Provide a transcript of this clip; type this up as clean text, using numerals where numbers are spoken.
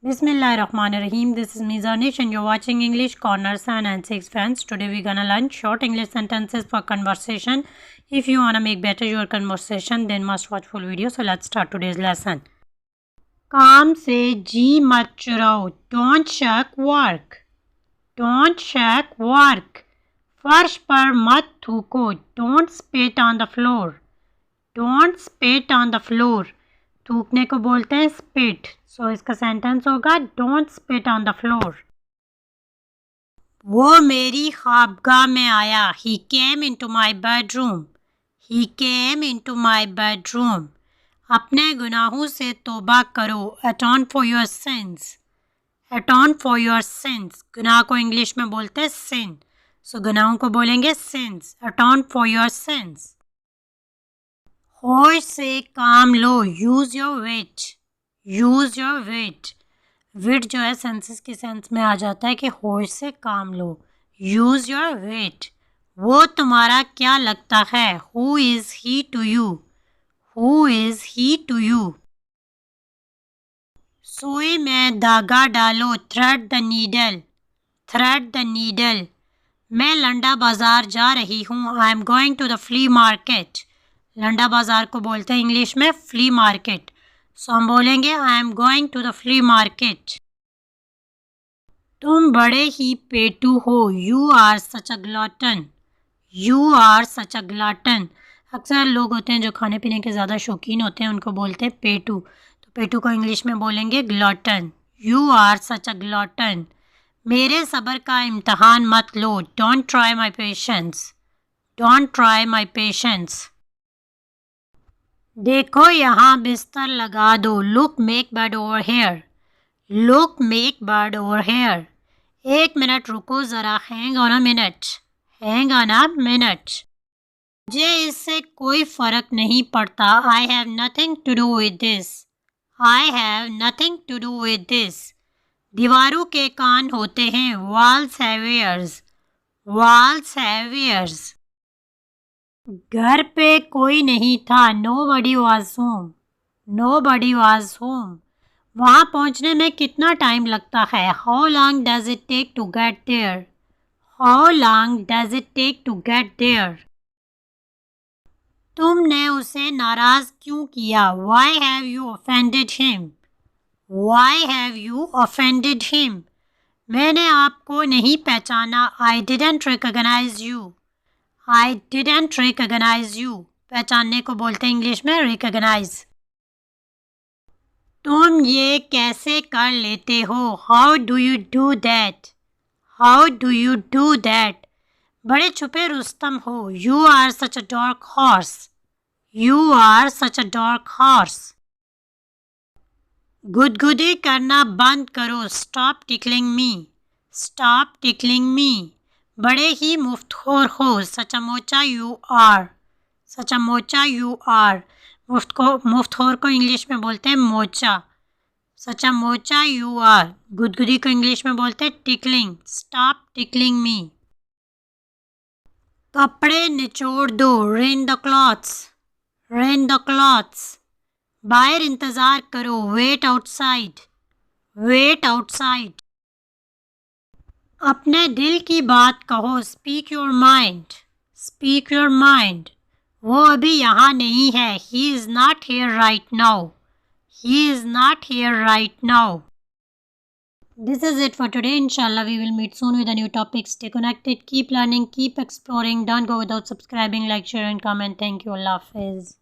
Bismillahirrahmanirrahim. This is Mizanish and you're watching English Corner 7 and 6 friends. Today we're gonna learn short English sentences for conversation. If you wanna make better your conversation, then must watch full video. So let's start today's lesson. काम से जी मत चुराओ. Don't check work. Don't check work. फर्श पर मत थूको. Don't spit on the floor. Don't spit on the floor. थूकने को बोलते हैं spit. सो इसका सेंटेंस होगा don't spit on the floor. वो मेरी ख्वाबगाह में आया. He came into my bedroom. He came into my bedroom. अपने गुनाहों से तौबा करो. Atone for your sins. Atone for your sins. गुनाह को इंग्लिश में बोलते हैं सिन. सो गुनाहों को बोलेंगे sins. Atone for your sins. होश से काम लो. Use your wit. Use your wit. Wit जो है सेंसेस के सेंस में आ जाता है कि होश से काम लो. यूज़ योर विट. वो तुम्हारा क्या लगता है. Who is he to you. Who is he to you. सुई में धागा डालो. Thread the needle. Thread the needle. मैं लंडा बाज़ार जा रही हूँ. I am going to the flea market. लंडा बाज़ार को बोलते हैं इंग्लिश में फ्ली मार्केट. सो हम बोलेंगे I am going to the flea market. तुम बड़े ही पेटू हो. You are such a glutton. You are such a glutton. अक्सर लोग होते हैं जो खाने पीने के ज़्यादा शौकीन होते हैं, उनको बोलते हैं पेटू. तो पेटू को इंग्लिश में बोलेंगे glutton. You are such a glutton. मेरे सब्र का इम्तहान मत लो. Don't try my patience. Don't try my patience. देखो यहाँ बिस्तर लगा दो. Look make bed over here. Look make bed over here. एक मिनट रुको ज़रा. Hang on a minute. Hang on a minute. मुझे इससे कोई फ़र्क नहीं पड़ता. I have nothing to do with this. I have nothing to do with this. दीवारों के कान होते हैं. Walls have ears. Walls have ears. घर पे कोई नहीं था. Nobody was home. Nobody was home. वहाँ पहुँचने में कितना टाइम लगता है. How long does it take to get there. How long does it take to get there. तुमने उसे नाराज़ क्यों किया. Why have you offended him. Why have you offended him. मैंने आपको नहीं पहचाना. I didn't recognise you. I didn't recognise you. पहचानने को बोलते हैं इंग्लिश में रिकॉग्नाइज. तुम ये कैसे कर लेते हो. How do you do that. How do you do that. बड़े छुपे रुस्तम हो. You are such a dark horse. You are such a dark horse. गुदगुदी करना बंद करो. Stop tickling me. Stop tickling me. बड़े ही मुफ्तखोर हो. Such a moocher you are. Such a moocher you are. मुफ्तखोर को इंग्लिश में बोलते हैं moocher. Such a moocher you are. गुदगुदी को इंग्लिश में बोलते हैं टिकलिंग. स्टॉप टिकलिंग मी. कपड़े निचोड़ दो. Wring the clothes. Wring the clothes. बाहर इंतज़ार करो. Wait outside. Wait outside. अपने दिल की बात कहो. Speak your mind. Speak your mind. वो अभी यहाँ नहीं है. He is not here right now. He is not here right now. This is it for today. Inshallah, we will meet soon with a new topic. Stay connected, keep learning, keep exploring. Don't go without subscribing, like, share and comment. Thank you. Allah Hafiz.